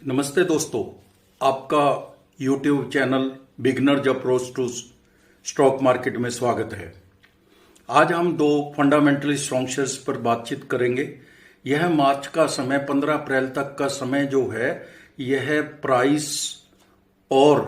नमस्ते दोस्तों, आपका YouTube channel beginners approach to stock market में स्वागत है। आज हम दो फंडामेंटली स्ट्रॉन्ग शेयर्स पर बातचीत करेंगे। यह मार्च का समय 15 अप्रैल तक का समय जो है यह प्राइस और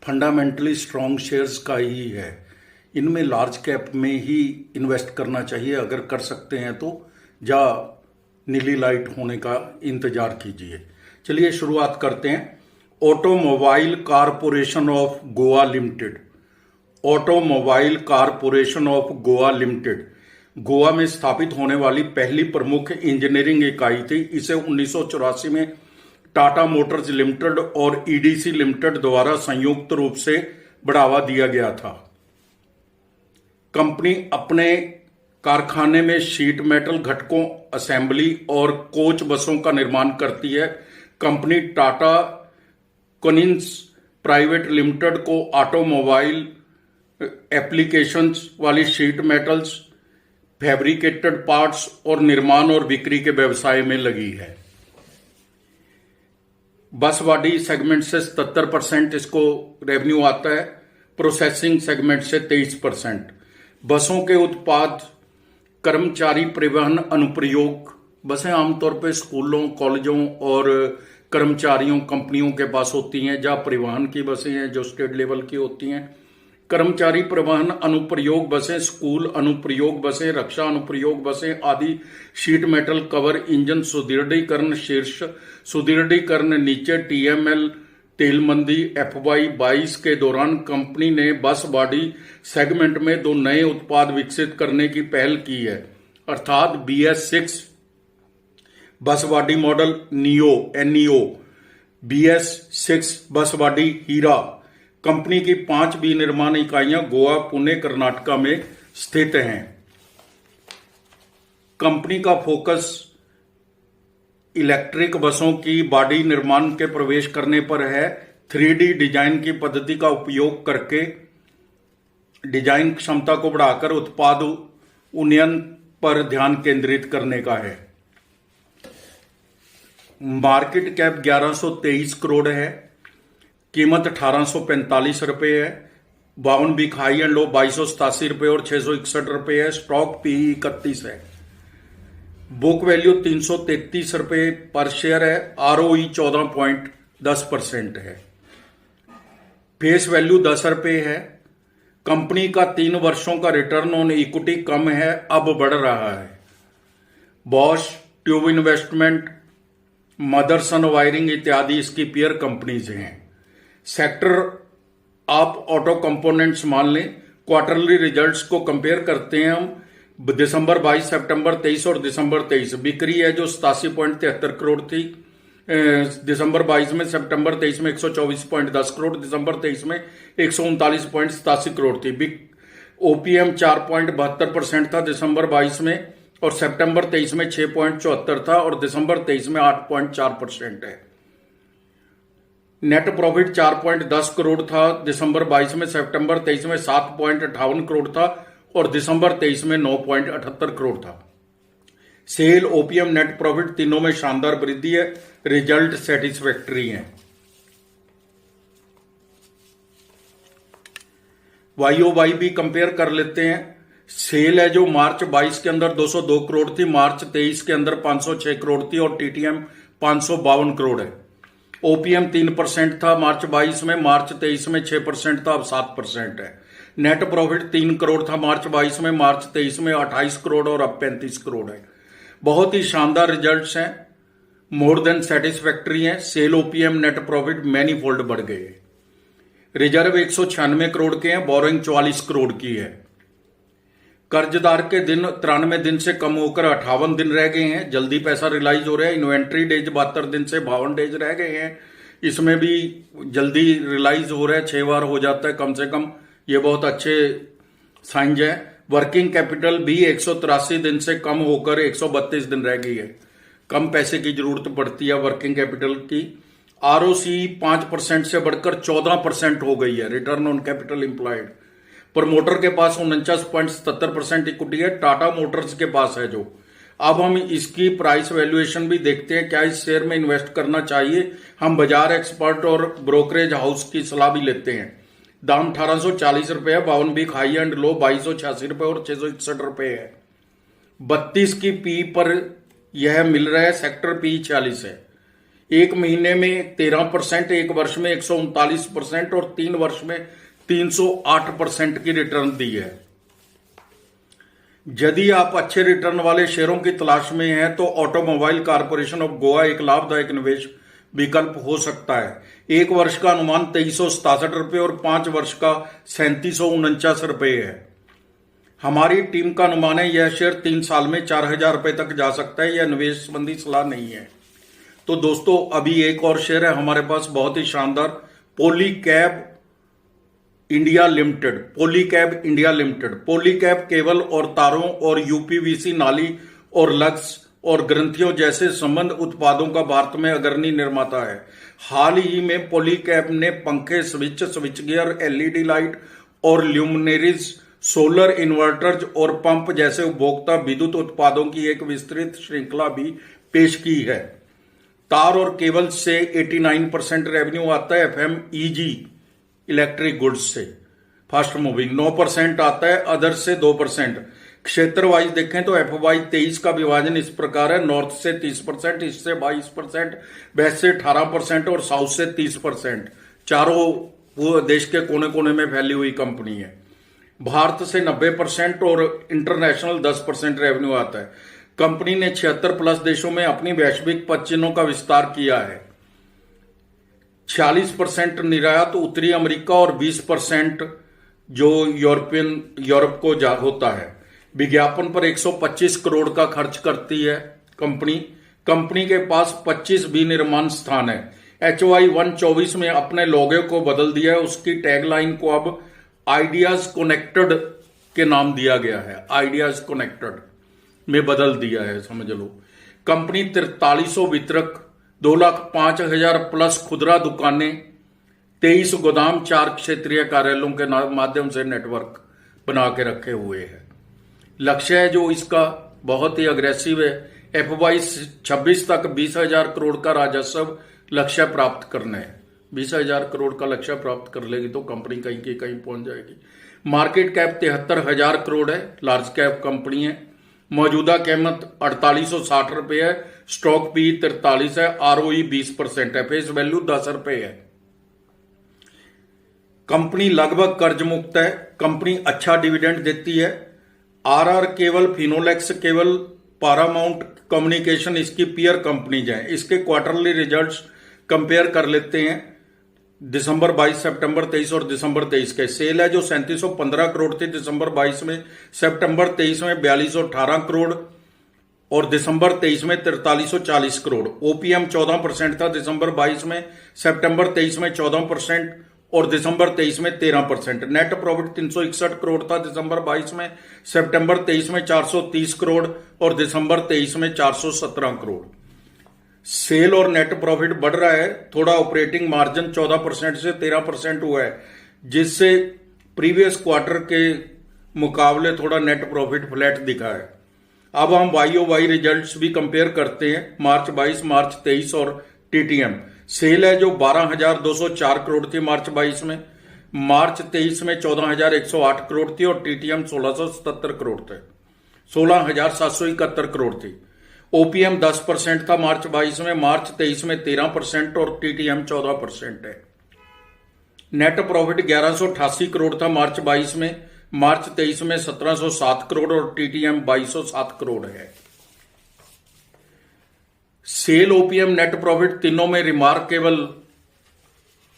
फंडामेंटली स्ट्रॉन्ग शेयर्स का ही है। इनमें लार्ज कैप में ही इन्वेस्ट करना चाहिए। अगर कर सकते हैं तो या नीली लाइट होने का इंतजार कीजिए। चलिए शुरुआत करते हैं। Automobile corporation of Goa limited. Automobile corporation of Goa limited Goa में स्थापित होने वाली पहली प्रमुख इंजीनियरिंग इकाई थी। इसे 1984 में टाटा मोटर्स लिमिटेड और ईडीसी लिमिटेड द्वारा संयुक्त रूप से बढ़ावा दिया गया था। कंपनी अपने कारखाने में शीट मेटल घटकों, असेंबली और कोच बसों का निर्माण करती है। कंपनी टाटा कनिंस प्राइवेट लिमिटेड को ऑटोमोबाइल एप्लीकेशंस वाली शीट मेटल्स, फैब्रिकेटेड पार्ट्स और निर्माण और बिक्री के व्यवसाय में लगी है। बस बॉडी सेगमेंट से 77% इसको रेवेन्यू आता है। प्रोसेसिंग सेगमेंट से 23%। बसों के उत्पाद, कर्मचारी परिवहन अनुप्रयोग। बसें आमतौर पर स्कूलों, कॉलेजों और कर्मचारियों कंपनियों के पास होती हैं। जहाँ परिवहन की बसें हैं जो स्टेट लेवल की होती हैं। कर्मचारी परिवहन अनुप्रयोग बसें, स्कूल अनुप्रयोग बसें, रक्षा अनुप्रयोग बसें आदि। शीट मेटल कवर, इंजन सुदृढ़ीकरण, शीर्ष सुदृढ़ीकरण, नीचे टीएमएल, तेलमंदी। FY 22 के दौरान कंपनी ने बस बॉडी सेगमेंट में दो नए उत्पाद विकसित करने की पहल की है, अर्थात BS6 बस बॉडी मॉडल NEO, BS6 बस बॉडी हीरा। कंपनी की 5 विनिर्माण इकाइयां गोवा, पुणे, कर्नाटका में स्थित हैं। कंपनी का फोकस इलेक्ट्रिक बसों की बॉडी निर्माण के प्रवेश करने पर है। 3D डिजाइन की पद्धति का उपयोग करके डिजाइन क्षमता को बढ़ाकर उत्पाद उन्नयन पर ध्यान केंद्रित करने का है। मार्केट कैप 1123 करोड़ है। कीमत 1845 रुपये है। 52 वीक हाई एंड लो 2287 रुपये और 661 रुपये है। स्टॉक PE 31 है। बुक वैल्यू 333 रुपये पर शेयर है। ROE 14.10% है। फेस वैल्यू 10 रुपये है। कंपनी का 3 वर्षों का रिटर्न ऑन इक्विटी कम है, अब बढ़ रहा है। Bosch, tube investment, Motherson wiring इत्यादि इसकी पीयर कंपनीज हैं। सेक्टर आप ऑटो कंपोनेंट्स मान लें। क्वार्टरली रिजल्ट्स को कंपेयर करते हैं हम। दिसंबर 22, सितंबर 23 और दिसंबर 23। बिक्री है जो 87.73 करोड़ थी दिसंबर 22 में। सितंबर 23 में 124.10 करोड़। दिसंबर 23 में 139.87 करोड़ थी। OPM 4.72% था दिसंबर 22 में और सितंबर 23 में 6.74 था और दिसंबर 23 में 8.4% है। नेट प्रॉफिट 4.10 करोड़ था दिसंबर 22 में। सितंबर 23 में 7.58 करोड़ था और दिसंबर 23 में 9.78 करोड़ था। सेल, OPM, नेट प्रॉफिट तीनों में शानदार वृद्धि है। रिजल्ट सेटिस्फैक्टरी है। YOY भी कंपेयर कर लेते हैं। सेल है जो मार्च 22 के अंदर 202 करोड़ थी, मार्च 23 के अंदर 506 करोड़ थी और TTM 552 करोड़ है। OPM 3% था मार्च 22 में, मार्च 23 में 6% था, अब 7% है। नेट प्रॉफिट 3 करोड़ था मार्च 22 में, मार्च 23 में 28 करोड़ और अब 35 करोड़ है। बहुत ही शानदार रिजल्ट्स हैं, मोर देन सेटिस्फैक्टरी हैं। Sale, OPM, net profit many fold बढ़ गए। रिजर्व 196 करोड़ के हैं, बोरोइंग 44 करोड़ की है। कर्जदार के दिन 93 दिन से कम होकर 58 दिन रह गए हैं। जल्दी पैसा रिलाइज हो रहा है। इन्वेंट्री डेज 72 दिन से 52 डेज रह गए हैं। इसमें भी जल्दी रिलाइज हो रहा है, 6 बार हो जाता है कम से कम। ये बहुत अच्छे साइंस है। वर्किंग कैपिटल भी 183 दिन से कम होकर 132 दिन रह गई है। कम पैसे की जरूरत पड़ती है वर्किंग कैपिटल की। ROCE 5% से बढ़कर 14% हो गई है। Return on capital employed. Promoter के पास 49.77% इक्विटी है। टाटा मोटर्स के पास है जो अब हम इसकी प्राइस वैल्यूएशन भी देखते हैं, क्या इस शेयर में इन्वेस्ट करना चाहिए। हम बाजार एक्सपर्ट और ब्रोकरेज हाउस की सलाह भी लेते हैं। दाम 1840 रुपये, 52 वीक हाई एंड लो 2286 रुपये और 661 रुपये है। 32 की पी पर यह मिल रहा है, सेक्टर पी 46 है। एक महीने में 13%, एक वर्ष में 139% और 3 वर्ष में 308% की रिटर्न दी है। यदि आप अच्छे रिटर्न वाले शेयरों की तलाश में हैं तो ऑटोमोबाइल कॉर्पोरेशन ऑफ गोवा एक लाभदायक निवेश विकल्प हो सकता है। एक वर्ष का अनुमान 2367 रुपये और 5 वर्ष का 3749 रुपये है। हमारी टीम का अनुमान है यह शेयर 3 साल में 4000 रुपये तक जा सकता है। यह निवेश संबंधी सलाह नहीं है। तो दोस्तों, अभी एक और शेयर है हमारे पास, बहुत ही शानदार, Polycab India limited. Polycab India limited. Polycab cable और तारों और यूपीवीसी नाली और लक्स और ग्रंथियों जैसे संबंध उत्पादों का भारत में अग्रणी निर्माता है। हाल ही में पॉलीकैब ने पंखे, स्विच गियर, एलईडी लाइट और ल्यूमिनरीज, सोलर इन्वर्टर्स और पंप जैसे उपभोक्ता विद्युत उत्पादों की एक विस्तृत श्रृंखला भी पेश की है। तार और केबल से 89% रेवेन्यू आता है। एफएमईजी इलेक्ट्रिक गुड्स से फास्ट मूविंग 9% आता है, अदर्स से 2%। क्षेत्र वाइज देखें तो एफवाई 23 का विभाजन इस प्रकार है, नॉर्थ से 30%, ईस्ट से 22%, वेस्ट से 18% और साउथ से 30%। चारों देश के कोने कोने में फैली हुई कंपनी है। भारत से 90% और इंटरनेशनल 10% रेवेन्यू आता है। कंपनी ने 76+ देशों में अपनी वैश्विक पद चिन्हों का विस्तार किया है। 46% निर्यात उत्तरी अमेरिका और 20% जो यूरोप को होता है। विज्ञापन पर 125 करोड़ का खर्च करती है कंपनी के पास 25 विनिर्माण स्थान है। HY 124 में अपने लोगो को बदल दिया है। उसकी टैगलाइन को अब आइडियाज कनेक्टेड के नाम दिया गया है। आइडियाज कनेक्टेड में बदल दिया है, समझ लो। कंपनी 4300 वितरक, 2,05,000 प्लस खुदरा दुकानें, 23 गोदाम, 4 क्षेत्रीय कार्यालयों के माध्यम से नेटवर्क बना के रखे हुए है। लक्ष्य है जो इसका बहुत ही अग्रेसिव है। FY 26 तक 20,000 करोड़ का राजस्व लक्ष्य प्राप्त करना है। 20,000 करोड़ का लक्ष्य प्राप्त कर लेगी तो कंपनी कहीं की कहीं पहुंच जाएगी। मार्केट कैप 73,000 करोड़ है, लार्ज कैप कंपनी है। मौजूदा कीमत 4860 रुपये है। स्टॉक पी 43 है। ROE 20% है। फेस वैल्यू 10 रुपये है। कंपनी लगभग कर्ज मुक्त है। कंपनी अच्छा डिविडेंड देती है। RR cable, Finolex cable, Paramount communication इसकी पीयर कंपनीज हैं। इसके क्वार्टरली रिजल्ट्स कंपेयर कर लेते हैं। दिसंबर 22, सितंबर 23 और दिसंबर 23 के सेल है जो 3715 करोड़ थी दिसंबर 22 में, सितंबर 23 में 4218 करोड़ और दिसंबर 23 में 4340 करोड़। ओपीएम 14% था दिसंबर 22 में, सितंबर 23 में 14% और दिसंबर 23 में 13%। नेट प्रॉफिट 361 करोड़ था दिसंबर 22 में, सितंबर 23 में 430 करोड़ और दिसंबर 23 में 417 करोड़। सेल और नेट प्रॉफिट बढ़ रहा है थोड़ा। ऑपरेटिंग मार्जिन 14% से 13% हुआ है, जिससे प्रीवियस क्वार्टर के मुकाबले थोड़ा नेट प्रॉफिट फ्लैट दिखा है। अब हम YOY रिजल्ट्स भी कंपेयर करते हैं, मार्च 22, मार्च 23 और TTM। सेल है जो 12,204 करोड़ थी मार्च 22 में, मार्च 23 में 14,108 करोड़ थी और TTM 1677 करोड़ थे, 16,771 करोड़ थी। ओपीएम 10% था मार्च 22 में, मार्च 23 में 13% और TTM 14% है। नेट प्रॉफिट 1188 करोड़ था मार्च 22 में, मार्च 23 में 1707 करोड़ और TTM 2207 करोड़ है। सेल, ओपीएम, नेट प्रॉफिट तीनों में रिमार्केबल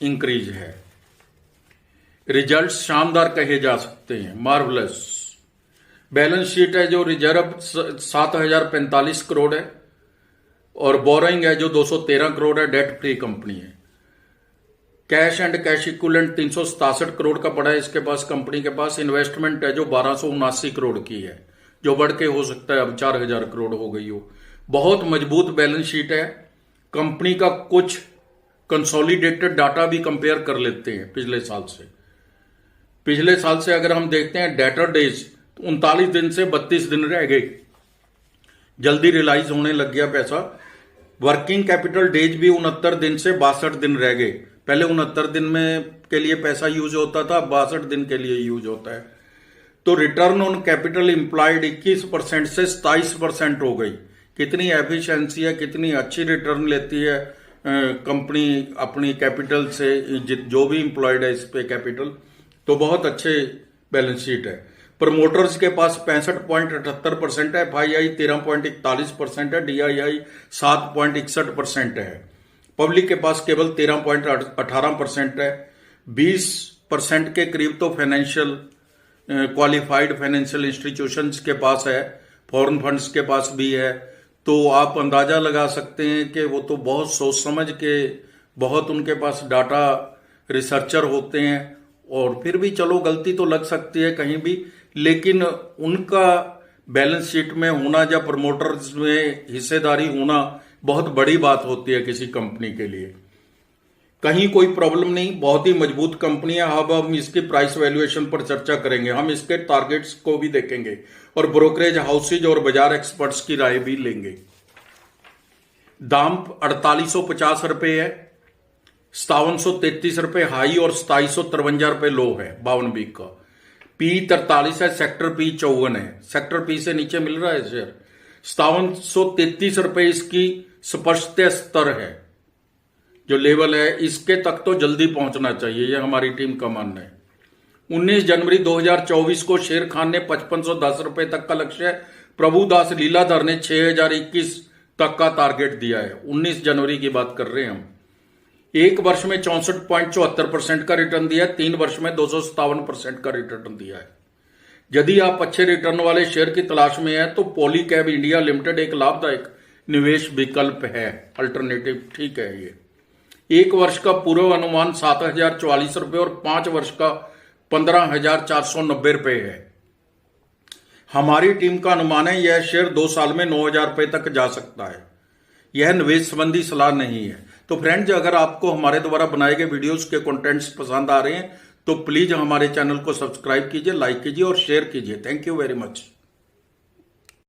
इंक्रीज है। रिजल्ट शानदार कहे जा सकते हैं, मार्वलस। बैलेंस शीट है जो रिजर्व 7,045 करोड़ है और बोरोइंग है जो 213 करोड़ है। डेट फ्री कंपनी है। Cash and cash equivalent 367 crore का पड़ा है इसके पास, कंपनी के पास। इन्वेस्टमेंट है जो 1279 करोड़ की है, जो बढ़ के हो सकता है अब 4,000 करोड़ हो गई हो। बहुत मजबूत बैलेंस शीट है। कंपनी का कुछ कंसोलिडेटेड डाटा भी कंपेयर कर लेते हैं पिछले साल से। पिछले साल से अगर हम देखते हैं डेटर डेज 39 दिन से 32 दिन रह गए। जल्दी रियलाइज होने लग गया पैसा। वर्किंग कैपिटल डेज भी 69 दिन से 62 दिन रह गए। पहले 69 दिन में के लिए पैसा यूज होता था, 62 दिन के लिए यूज होता है। तो रिटर्न ऑन कैपिटल इंप्लॉयड 21% से 27% हो गई। कितनी एफिशिएंसी है, कितनी अच्छी रिटर्न लेती है कंपनी अपनी कैपिटल से, जो भी इंप्लॉयड है इस पे कैपिटल, तो बहुत अच्छे बैलेंस शीट है। प्रमोटर्स के पास 65.78% है, FII 13.41% है, DII 7.61% है। पब्लिक के पास केवल 13.18% है। 20% के करीब तो फाइनेंशियल क्वालिफाइड फाइनेंशियल इंस्टीट्यूशंस के पास है, फॉरेन फंड्स के पास भी है। तो आप अंदाजा लगा सकते हैं कि वो तो बहुत सोच समझ के, बहुत उनके पास डाटा रिसर्चर होते हैं, और फिर भी चलो गलती तो लग सकती है कहीं भी, लेकिन उनका बैलेंस शीट में होना या प्रमोटर्स में हिस्सेदारी होना बहुत बड़ी बात होती है किसी कंपनी के लिए। कहीं कोई प्रॉब्लम नहीं, बहुत ही मजबूत कंपनी है। अब हम इसकी प्राइस वैल्यूएशन पर चर्चा करेंगे, हम इसके टारगेट्स को भी देखेंगे और ब्रोकरेज हाउसेज और बाजार एक्सपर्ट्स की राय भी लेंगे। दाम 4850 रुपए है, 5733 रुपए हाई और 2753 रुपए लो है 52 वीक का। पी 43 है, सेक्टर पी 54 है, सेक्टर पी से नीचे मिल रहा है शेयर। 5733 रुपए इसकी स्पष्ट स्तर है, जो लेवल है इसके तक तो जल्दी पहुंचना चाहिए, यह हमारी टीम का मानना है। 19 जनवरी 2024 को शेर खान ने 5510 रुपए तक का लक्ष्य, प्रभुदास लीलाधर ने 6021 तक का टारगेट दिया है। 19 जनवरी की बात कर रहे हैं हम। एक वर्ष में 64.74% का रिटर्न दिया है, 3 वर्ष में 257% का रिटर्न दिया है। यदि आप अच्छे रिटर्न वाले शेयर की तलाश में हैं तो पॉलीकैब इंडिया लिमिटेड एक लाभदायक निवेश विकल्प है, अल्टरनेटिव ठीक है। ये एक वर्ष का पूर्व अनुमान 7044 रुपए और 5 वर्ष का 15490 रुपए है। हमारी टीम का अनुमान है यह शेयर 2 साल में 9000 रुपए तक जा सकता है। यह निवेश संबंधी सलाह नहीं है। तो फ्रेंड्स, अगर आपको हमारे द्वारा बनाए गए वीडियोस के कंटेंट्स पसंद आ रहे हैं तो प्लीज हमारे चैनल को सब्सक्राइब कीजिए, लाइक कीजिए और शेयर कीजिए। Thank you very much.